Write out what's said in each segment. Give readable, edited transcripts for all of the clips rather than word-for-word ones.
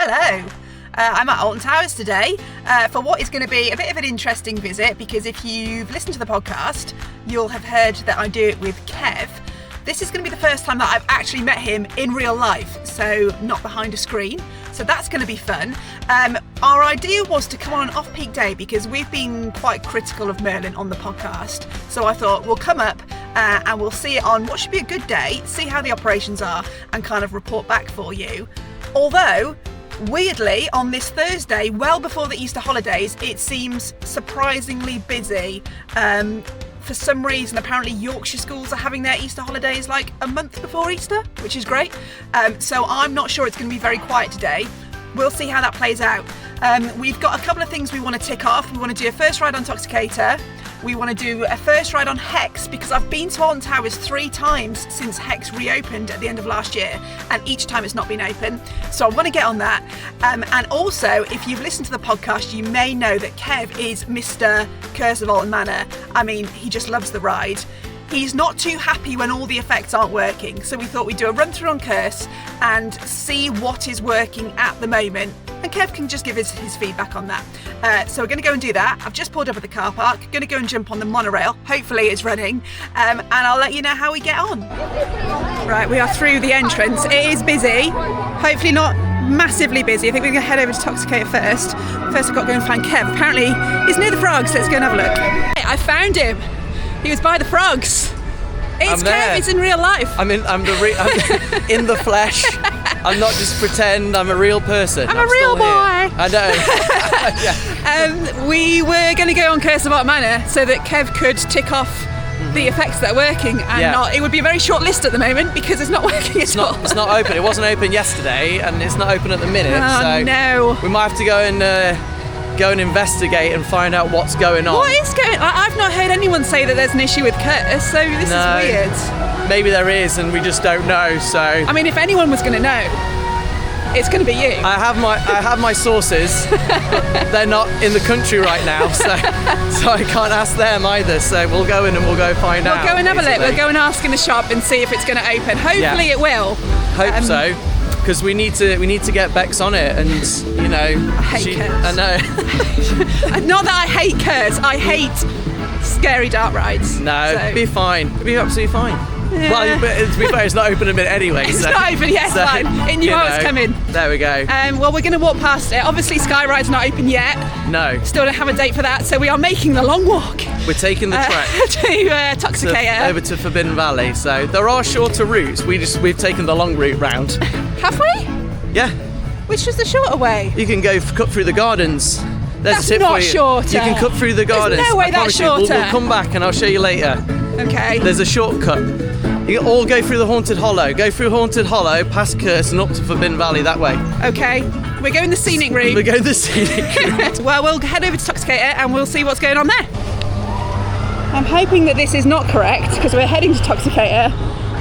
Hello! I'm at Alton Towers today for what is going to be a bit of an interesting visit, because if you've listened to the podcast, you'll have heard that I do it with Kev. This is going to be the first time that I've actually met him in real life, so not behind a screen. So that's going to be fun. Our idea was to come on an off-peak day because we've been quite critical of Merlin on the podcast. So I thought we'll come up and we'll see it on what should be a good day, see how the operations are, and kind of report back for you. Although, weirdly, on this Thursday, well before the Easter holidays, it seems surprisingly busy. For some reason, apparently Yorkshire schools are having their Easter holidays like a month before Easter, which is great. So I'm not sure it's going to be very quiet today. We'll see how that plays out. We've got a couple of things we want to tick off. We want to do a first ride on Toxicator. We want to do a first ride on Hex, because I've been to Alton Towers 3 times since Hex reopened at the end of last year, and each time it's not been open. So I want to get on that. And also, if you've listened to the podcast, you may know that Kev is Mr. Curse of Alton Manor. I mean, he just loves the ride. He's not too happy when all the effects aren't working. So we thought we'd do a run through on Curse and see what is working at the moment. And Kev can just give his feedback on that. So we're going to go and do that. I've just pulled up at the car park. Going to go and jump on the monorail. Hopefully it's running. And I'll let you know how we get on. Right, we are through the entrance. It is busy. Hopefully not massively busy. I think we're going to head over to Toxicator first. First I've got to go and find Kev. Apparently he's near the frogs. Let's go and have a look. I found him. He was by the frogs. It's Kev, it's in real life. I'm in the flesh. I'm not just pretend, I'm a real person. I'm a real boy. I know. We were going to go on Curse of Alton Manor so that Kev could tick off the effects that are working, and it would be a very short list at the moment because it's not working at all. It's not open. It wasn't open yesterday, and it's not open at the minute. Oh, so no. We might have to go and investigate and find out what's going on. What is going on? I've not heard anyone say that there's an issue with Curse, so this is weird. Maybe there is, and we just don't know. So I mean, if anyone was going to know, it's going to be you. I have my sources, but they're not in the country right now, so I can't ask them either. So we'll go in and we'll go find out. We'll go and have a look. We'll go and ask in the shop and see if it's going to open. Hopefully it will. Hope so. Because we need to get Bex on it, and you know, I hate Curse. I know. Not that I hate Curse. I hate scary dark rides. No, so. be fine. It'll be absolutely fine. Yeah. Well, to be fair, it's not open a minute anyway. It's not open. Yeah, it's fine. It knew I was coming. There we go. Well, we're going to walk past it. Obviously, Skyride's not open yet. No. Still don't have a date for that, so we are making the long walk. We're taking the track to Toxicator. Over to Forbidden Valley. So there are shorter routes. We've taken the long route round. Have we? Yeah. Which was the shorter way? You can cut through the gardens. There's that's a tip not for you. shorter. You can cut through the gardens. There's no way that's shorter. We'll come back and I'll show you later. Okay. There's a shortcut. You can all go through the Haunted Hollow. Go through Haunted Hollow, past Curse, and up to Forbidden Valley that way. Okay. We're going the scenic route. We're going the scenic route. Well, we'll head over to Toxicator and we'll see what's going on there. I'm hoping that this is not correct because we're heading to Toxicator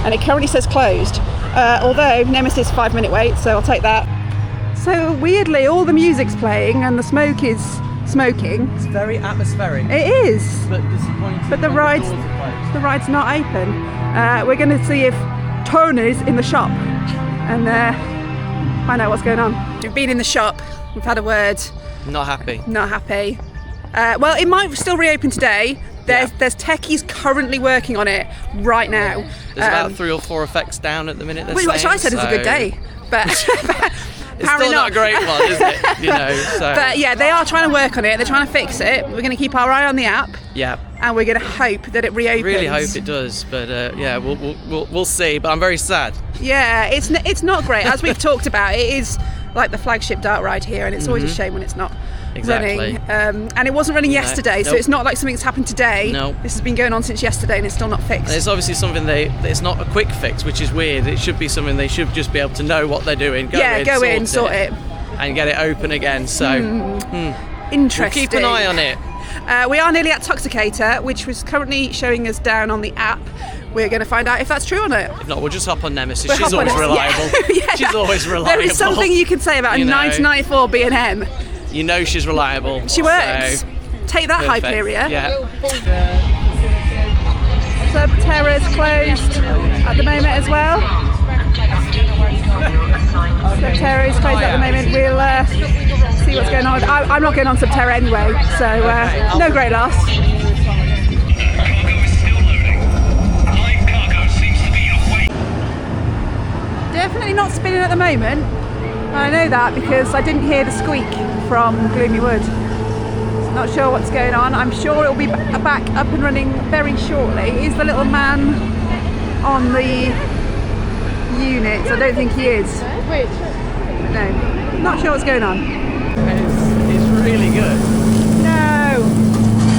and it currently says closed. Although Nemesis 5-minute wait, so I'll take that. So weirdly, all the music's playing and the smoke is smoking. It's very atmospheric. It is. But disappointing. But the ride's not open. We're going to see if Tony's in the shop and find out what's going on. We've been in the shop. We've had a word. Not happy. Not happy. Well, it might still reopen today. There's techies currently working on it right now. There's about 3 or 4 effects down at the minute. Which I said is a good day, but it's still not a great one, is it? You know. So. But yeah, they are trying to work on it. They're trying to fix it. We're going to keep our eye on the app. Yeah. And we're going to hope that it reopens. Really hope it does, but yeah, we'll see. But I'm very sad. Yeah, it's not great. As we've talked about, it is like the flagship dark ride here, and it's always a shame when it's not running. And it wasn't running yesterday, so it's not like something that's happened today. No. This has been going on since yesterday, and it's still not fixed. And it's obviously something it's not a quick fix, which is weird. It should be something they should just be able to know what they're doing. Go in, sort it, and get it open again. So interesting. We'll keep an eye on it. We are nearly at Toxicator, which was currently showing us down on the app. We're going to find out if that's true or not. If not, we'll just hop on Nemesis. She's always reliable. Yeah. She's always reliable. There is something you can say about a 1994 B&M. You know she's reliable. She works. So take that, perfect. Hyperia. Yeah. Subterra's closed at the moment as well. Subterra's closed at the moment. We'll see what's going on. I'm not going on Subterra anyway, so no great loss. Definitely not spinning at the moment. I know that because I didn't hear the squeak from Gloomy Wood. Not sure what's going on. I'm sure it'll be back up and running very shortly. Is the little man on the unit? I don't think he is. No, not sure what's going on. It's really good. No,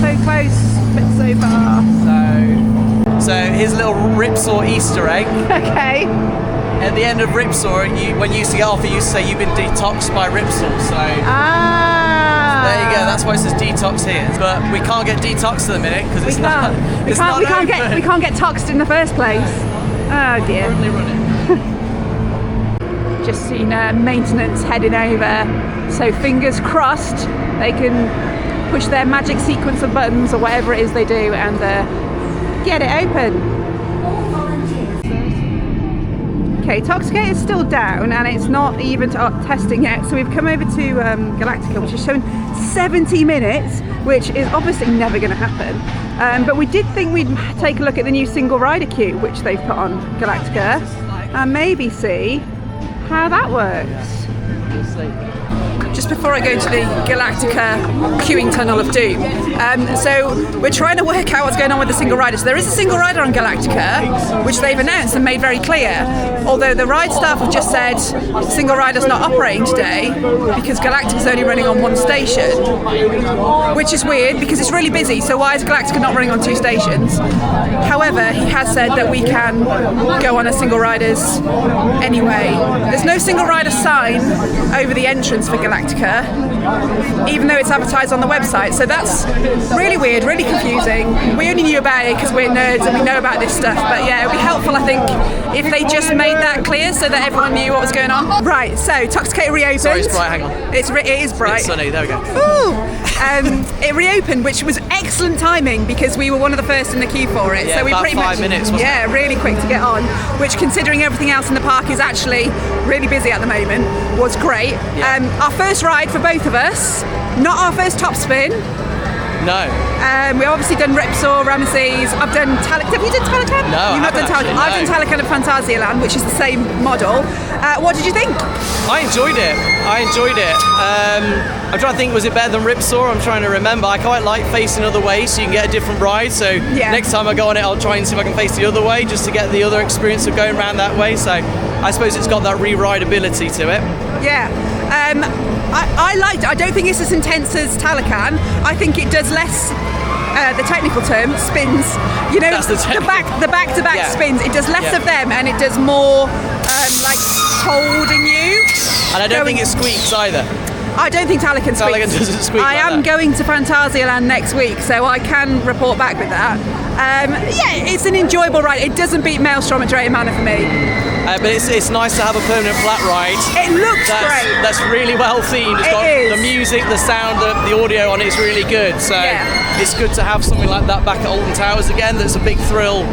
so close, but so far. So here's a little Ripsaw Easter egg. Okay. At the end of Ripsaw, when you used to get off, it used to say you've been detoxed by Ripsaw. So there you go. That's why it says detox here. But we can't get detoxed at the minute because it's not. We can't get toxed in the first place. Oh dear. Just seen maintenance heading over. So fingers crossed they can push their magic sequence of buttons or whatever it is they do and get it open. Okay, Toxicator is still down and it's not even testing yet, so we've come over to Galactica, which is showing 70 minutes, which is obviously never going to happen. But we did think we'd take a look at the new single rider queue, which they've put on Galactica, and maybe see how that works. Just before I go to the Galactica queuing tunnel of doom, so we're trying to work out what's going on with the single rider. So there is a single rider on Galactica, which they've announced and made very clear, although the ride staff have just said single rider's not operating today because Galactica's only running on one station, which is weird because it's really busy, so why is Galactica not running on 2 stations? However, he has said that we can go on a single riders anyway. There's no single rider sign over the entrance for Galactica, even though it's advertised on the website, so that's really weird, really confusing. We only knew about it because we're nerds and we know about this stuff, but yeah, it would be helpful, I think, if they just made that clear so that everyone knew what was going on. Right, so Toxicator reopened. Sorry, it's bright, hang on. It is bright. It's sunny, there we go. Ooh. It reopened, which was excellent timing because we were one of the first in the queue for it. Yeah, so we about pretty 5 much, minutes, wasn't it? really quick to get on, which considering everything else in the park is actually really busy at the moment, was great. Yeah. Our first ride for both of us, not our first top spin. No. We've obviously done Ripsaw, Ramesses. I've done Talican. Have you done Talican? No, You've not done Talican. No. I've done Talican and Phantasialand, which is the same model. What did you think? I enjoyed it. I'm trying to think, was it better than Ripsaw? I'm trying to remember. I quite like facing other ways so you can get a different ride. So next time I go on it, I'll try and see if I can face the other way just to get the other experience of going around that way. So I suppose it's got that re-rideability to it. Yeah. I liked it. I don't think it's as intense as Talican. I think it does less, the technical term, spins. You know, That's the back-to-back spins. It does less of them and it does more like holding you. And I don't think it squeaks either. I don't think Talican squeaks. Talican doesn't squeak. I am going to Phantasialand next week, so I can report back with that. Yeah, it's an enjoyable ride. It doesn't beat Maelstrom at Drayton Manor for me. But it's nice to have a permanent flat ride. It looks great. That's really well themed. It's got the music, the sound, the audio on it is really good. So it's good to have something like that back at Alton Towers again. That's a big thrill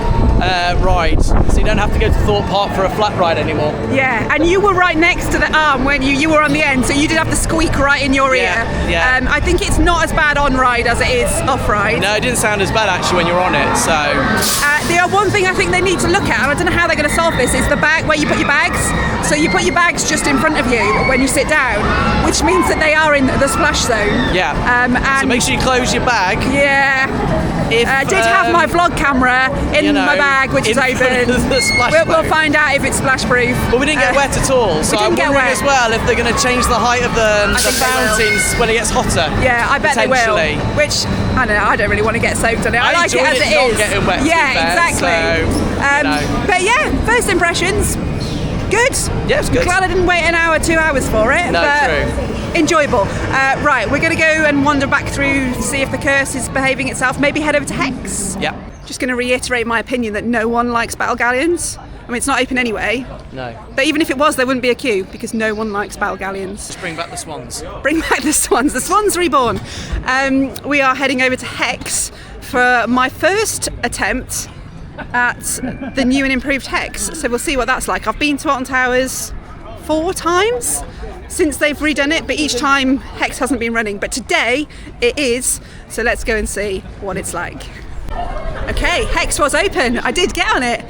ride. So you don't have to go to Thorpe Park for a flat ride anymore. Yeah, and you were right next to the arm when you were on the end, so you did have the squeak right in your ear. Yeah. I think it's not as bad on ride as it is off ride. No, it didn't sound as bad actually when you're on it. So the one thing I think they need to look at, and I don't know how they're going to solve this, is the bag where you put your bags. So you put your bags just in front of you when you sit down, which means that they are in the splash zone. Yeah. And so make sure you close your bag. Yeah. I did have my vlog camera in my bag, which is open. We'll find out if it's splash proof. But we didn't get wet at all, so I'm wondering as well if they're going to change the height of the fountains when it gets hotter. Yeah, I bet they will. Which, I don't know, I don't really want to get soaked on it. I like it as it is. Not getting wet. Yeah, exactly. So, but yeah, first impressions, good. Yeah, it's good. Glad I didn't wait an hour, 2 hours for it. No, but true. Enjoyable. Right, we're going to go and wander back through to see if the curse is behaving itself. Maybe head over to Hex. Yeah. Just going to reiterate my opinion that no one likes battle galleons. I mean, it's not open anyway. No. But even if it was, there wouldn't be a queue because no one likes battle galleons. Just bring back the swans. Bring back the swans. The swans reborn. We are heading over to Hex for my first attempt at the new and improved Hex. So we'll see what that's like. I've been to Alton Towers 4 times since they've redone it, but each time Hex hasn't been running. But today it is, so let's go and see what it's like. Okay, Hex was open. I did get on it.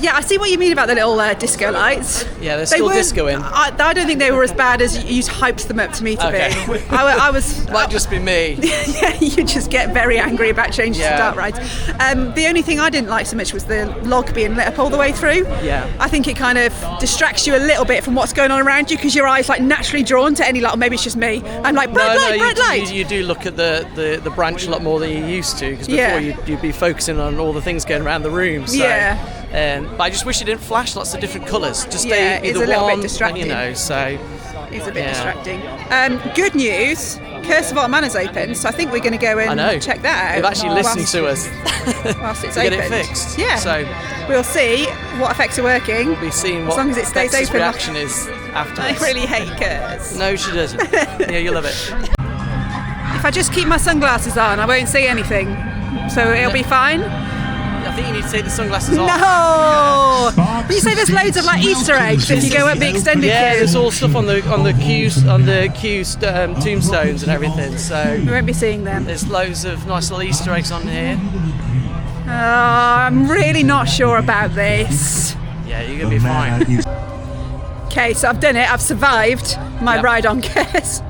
Yeah, I see what you mean about the little disco lights. Yeah, they're still discoing. I don't think they were as bad as you hyped them up to me to be. I was. Might just be me. Yeah, you just get very angry about changes to dark rides. The only thing I didn't like so much was the log being lit up all the way through. Yeah. I think it kind of distracts you a little bit from what's going on around you because your eyes like naturally drawn to any light, or maybe it's just me. I'm like, bright light. You do look at the branch a lot more than you used to, because before you'd be focusing on all the things going around the room. So, but I just wish it didn't flash lots of different colours. Just stay either it's a little one, bit distracting. so it's a bit distracting. Good news, Curse of Alton Manor's open, so I think we're going to go and check that out. They've actually listened to us whilst it's to open. get it fixed. Yeah. So we'll see what effects are working. We'll be seeing what as long as it stays Bex's open. reaction is afterwards. I really hate Curse. No, she doesn't. Yeah, you'll love it. If I just keep my sunglasses on, I won't see anything, so it'll be fine. I think you need to take the sunglasses off. No! But you say there's loads of like Easter eggs if you go up the extended queue. Yeah, there's all stuff on the queue tombstones and everything. So we won't be seeing them. There's loads of nice little Easter eggs on here. I'm really not sure about this. Yeah, you're gonna be fine. Okay, so I've done it. I've survived my ride on Curse.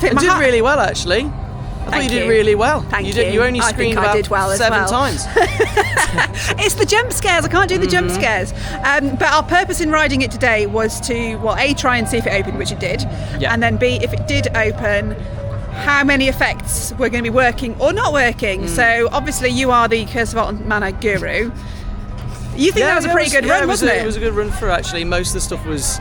You did really well, actually. I thought you did really well. Thank you. You only screened about 7 times. It's the jump scares. I can't do the jump scares. But our purpose in riding it today was to, A, try and see if it opened, which it did. Yeah. And then B, if it did open, how many effects were going to be working or not working. So obviously you are the Curse of Alton Manor guru. You think that was a pretty good run, wasn't it? It was a good run through, actually. Most of the stuff was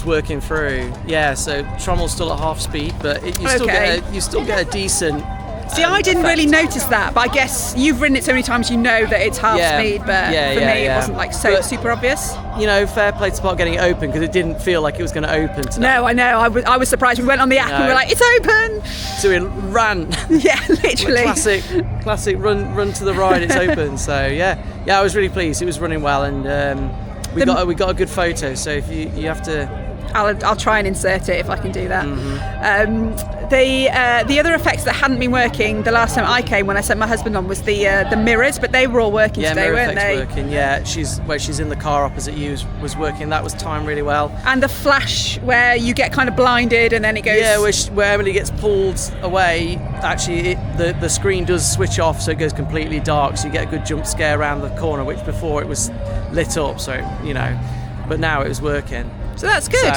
working through. Yeah, so Trommel's still at half speed, but you still get a decent. See, I didn't really notice that, but I guess you've ridden it so many times you know that it's half speed, but for me it wasn't like super obvious. You know, fair play to Park getting it open, because it didn't feel like it was going to open today. No, I know. I was surprised. We went on the app and we were like, it's open! So we ran. Yeah, literally. Classic run to the ride, it's open. So yeah, I was really pleased. It was running well, and we got a good photo. So if you have to. I'll try and insert it if I can do that. The other effects that hadn't been working the last time I came, when I sent my husband on, was the mirrors, but they were all working today, weren't they? Working. Yeah, she's in the car opposite you was working. That was timed really well. And the flash where you get kind of blinded and then it goes. Yeah, where Emily gets pulled away. Actually, the screen does switch off, so it goes completely dark. So you get a good jump scare around the corner, which before it was lit up. So but now it was working. So that's good.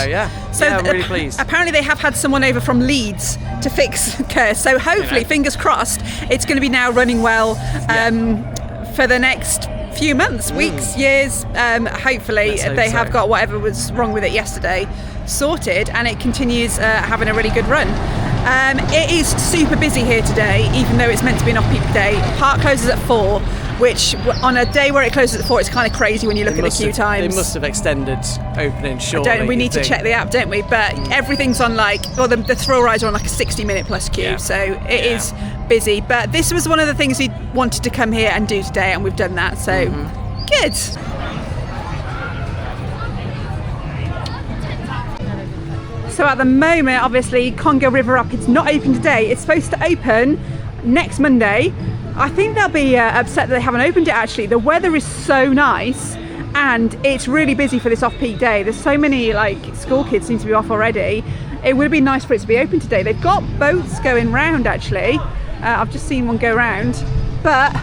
So I'm really pleased. Apparently they have had someone over from Leeds to fix Curse. So hopefully, fingers crossed, it's going to be now running well for the next few months, weeks, years. Hopefully they have got whatever was wrong with it yesterday sorted, and it continues having a really good run. It is super busy here today, even though it's meant to be an off-peak day. Park closes at 4. Which, on a day where it closes at 4, it's kind of crazy when you look at the queue times. They must have extended opening, surely. We need to check the app, don't we? But everything's on the thrill rides are on like a 60-minute plus queue, so it is busy. But this was one of the things we wanted to come here and do today, and we've done that, so good. So at the moment, obviously, Congo River Rapids not open today. It's supposed to open next Monday. I think they'll be upset that they haven't opened it, actually. The weather is so nice and it's really busy for this off-peak day. There's so many school kids seem to be off already. It would be nice for it to be open today. They've got boats going round, actually. I've just seen one go round, but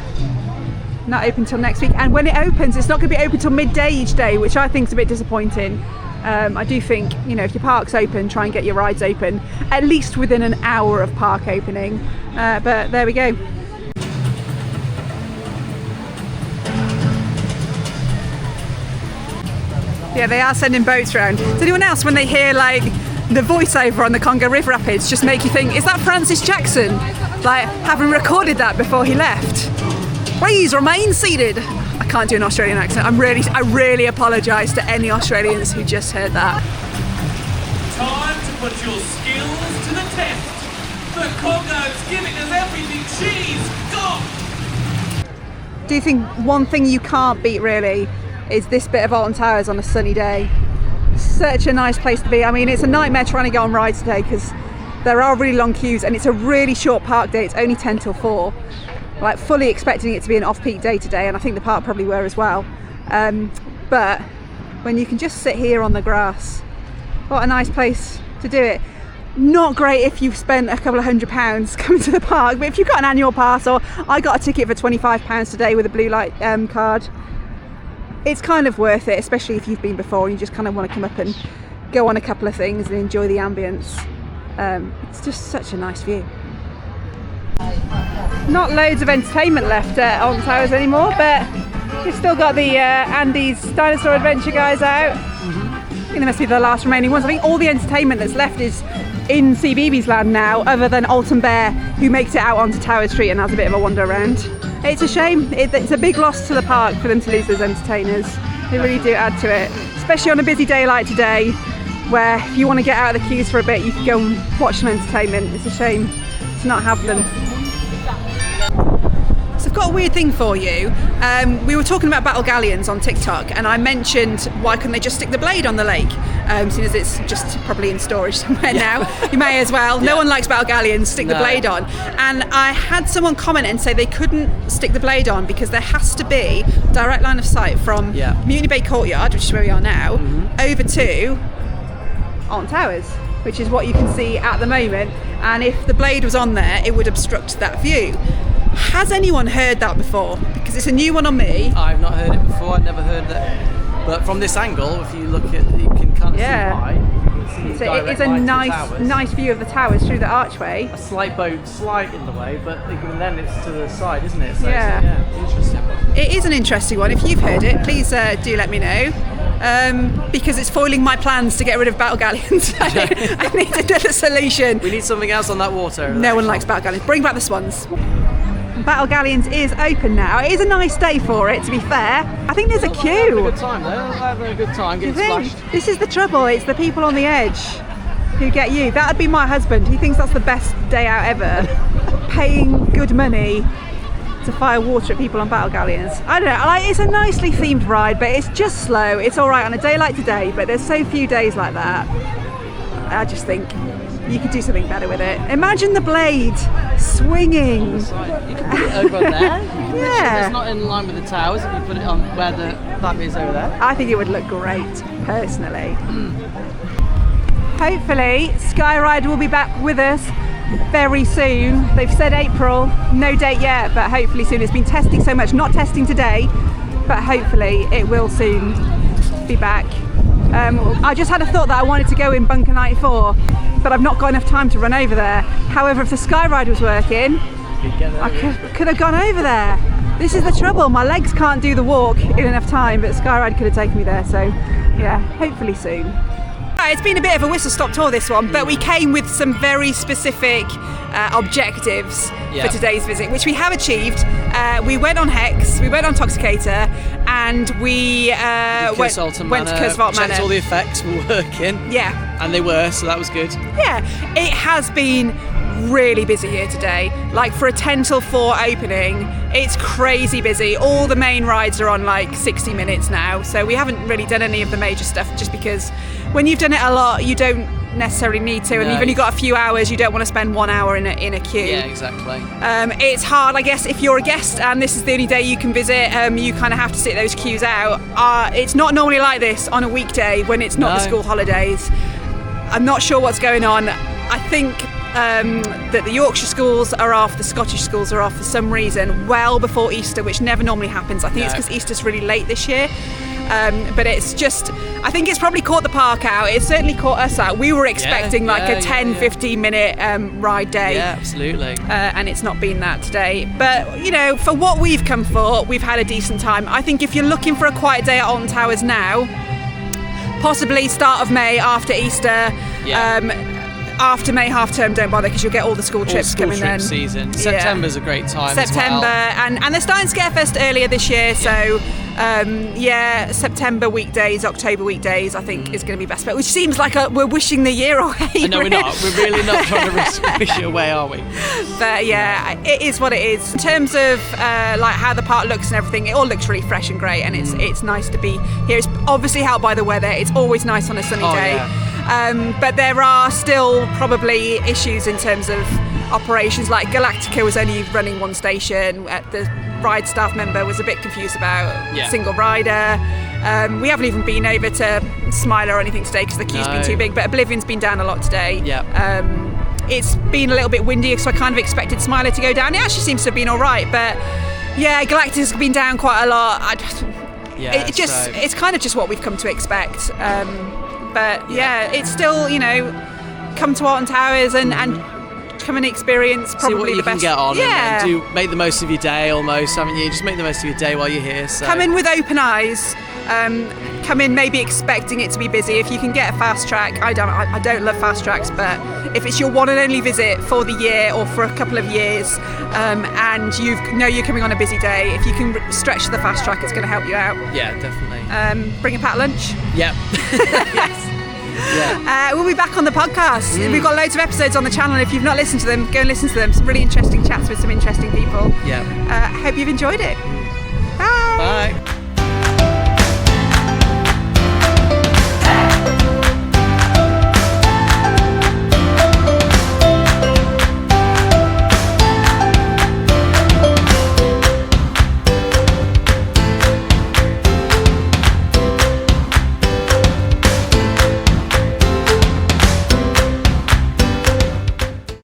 not open till next week. And when it opens, it's not going to be open till midday each day, which I think is a bit disappointing. I do think, if your park's open, try and get your rides open at least within an hour of park opening. But there we go. Yeah, they are sending boats around. Does anyone else, when they hear the voiceover on the Congo River Rapids, just make you think, is that Francis Jackson? Having recorded that before he left. Please remain seated. I can't do an Australian accent. I really apologise to any Australians who just heard that. Time to put your skills to the test. The Congo's giving us everything she's got. Do you think one thing you can't beat really is this bit of Alton Towers on a sunny day? Such a nice place to be. I mean, it's a nightmare trying to go on rides today because there are really long queues and it's a really short park day. It's only 10 till 4. Like, fully expecting it to be an off-peak day today, and I think the park probably were as well. But when you can just sit here on the grass, what a nice place to do it. Not great if you've spent a couple of £100 coming to the park, but if you've got an annual pass, or I got a ticket for £25 today with a blue light card, it's kind of worth it, especially if you've been before and you just kind of want to come up and go on a couple of things and enjoy the ambience. It's just such a nice view. Not loads of entertainment left at Alton Towers anymore, but we've still got the Andy's Dinosaur Adventure guys out. I think they must be the last remaining ones. I think all the entertainment that's left is in CBeebies land now, other than Alton Bear, who makes it out onto Tower Street and has a bit of a wander around. It's a shame. It's a big loss to the park for them to lose those entertainers. They really do add to it, especially on a busy day like today, where if you want to get out of the queues for a bit, you can go and watch some entertainment. It's a shame to not have them. So I've got a weird thing for you. We were talking about battle galleons on TikTok, and I mentioned why couldn't they just stick the blade on the lake, seeing as it's just probably in storage somewhere now. You may as well. No one likes battle galleons, stick the blade on. And I had someone comment and say they couldn't stick the blade on because there has to be direct line of sight from Mutiny Bay Courtyard, which is where we are now, over to Alton Towers, which is what you can see at the moment. And if the blade was on there, it would obstruct that view. Has anyone heard that before? Because it's a new one on me. I've not heard it before. I've never heard that. But from this angle, if you look at, you can kind of see why. So it is a nice view of the towers through the archway. A slight boat, slight in the way, but even then it's to the side, isn't it? So yeah. It's interesting. It is an interesting one. If you've heard it, please do let me know. Because it's foiling my plans to get rid of battle galleons. I need another solution. We need something else on that water. No one likes battle galleons. Bring back the swans. Battle Galleons is open now. It is a nice day for it, to be fair. I think there's a queue. Having a good time though. Having a good time getting splashed. This is the trouble. It's the people on the edge who get you. That'd be my husband. He thinks that's the best day out ever. Paying good money to fire water at people on battle galleons. I don't know. It's a nicely themed ride, but it's just slow. It's all right on a day like today, but there's so few days like that. I just think you could do something better with it. Imagine the blade swinging. You can put it over there. Yeah. It's not in line with the towers if you put it on where that is over there. I think it would look great, personally. Hopefully, Skyride will be back with us very soon. They've said April, no date yet, but hopefully soon. It's been testing so much, not testing today, but hopefully it will soon be back. I just had a thought that I wanted to go in Bunker 94, but I've not got enough time to run over there. However, if the Skyride was working, I could have gone over there. This is the trouble, my legs can't do the walk in enough time, but Skyride could have taken me there, so yeah, hopefully soon. It's been a bit of a whistle-stop tour, this one, but we came with some very specific objectives for today's visit, which we have achieved. We went on Hex, we went on Toxicator, and we went to Curse of Alton Manor. Checked all the effects were working. Yeah. And they were, so that was good. Yeah, it has been really busy here today. Like, for a 10 till 4 opening, it's crazy busy. All the main rides are on like 60 minutes now, so we haven't really done any of the major stuff, just because when you've done it a lot, you don't necessarily need to, and you've only got a few hours. You don't want to spend 1 hour in a queue. Yeah, exactly. It's hard, I guess, if you're a guest and this is the only day you can visit. You kind of have to sit those queues out. It's not normally like this on a weekday when it's not the school holidays. I'm not sure what's going on. I think that the Yorkshire schools are off, the Scottish schools are off for some reason well before Easter, which never normally happens. I think it's because Easter's really late this year. But it's just, I think it's probably caught the park out. It certainly caught us out. We were expecting a 10-15 minute ride day. Yeah, absolutely. And it's not been that today. But, you know, for what we've come for, we've had a decent time. I think if you're looking for a quiet day at Alton Towers now, possibly start of May after Easter. after May half term, don't bother because you'll get all the school trips school coming trip then. season. September's a great time September, as well. and they're starting Scarefest earlier this year, so September weekdays, October weekdays, I think is going to be best bet, which seems like we're wishing the year away. No, we're not. We're really not trying to wish it away, are we? But yeah, it is what it is. In terms of like how the park looks and everything, it all looks really fresh and great, and it's nice to be here. It's obviously helped by the weather. It's always nice on a sunny day. Yeah. But there are still probably issues in terms of operations. Like Galactica was only running one station. The ride staff member was a bit confused about single rider. We haven't even been over to Smile or anything today because the queue's been too big, but Oblivion's been down a lot today. It's been a little bit windy, so I kind of expected Smiler to go down. It actually seems to have been all right, but yeah, Galactica's been down quite a lot. It's kind of just what we've come to expect. But yeah, it's still, come to Alton Towers and come and experience probably see what you the best. can get on yeah. and do make the most of your day almost, haven't you? Just make the most of your day while you're here. So. Come in with open eyes. Come in maybe expecting it to be busy. If you can get a fast track, I don't love fast tracks, but if it's your one and only visit for the year or for a couple of years, and you're coming on a busy day, if you can stretch the fast track, it's going to help you out. Yeah, definitely. Bring a packed lunch. Yep. Yes. Yeah. We'll be back on the podcast. We've got loads of episodes on the channel. If you've not listened to them, go and listen to them. Some really interesting chats with some interesting people. Yeah. Hope you've enjoyed it.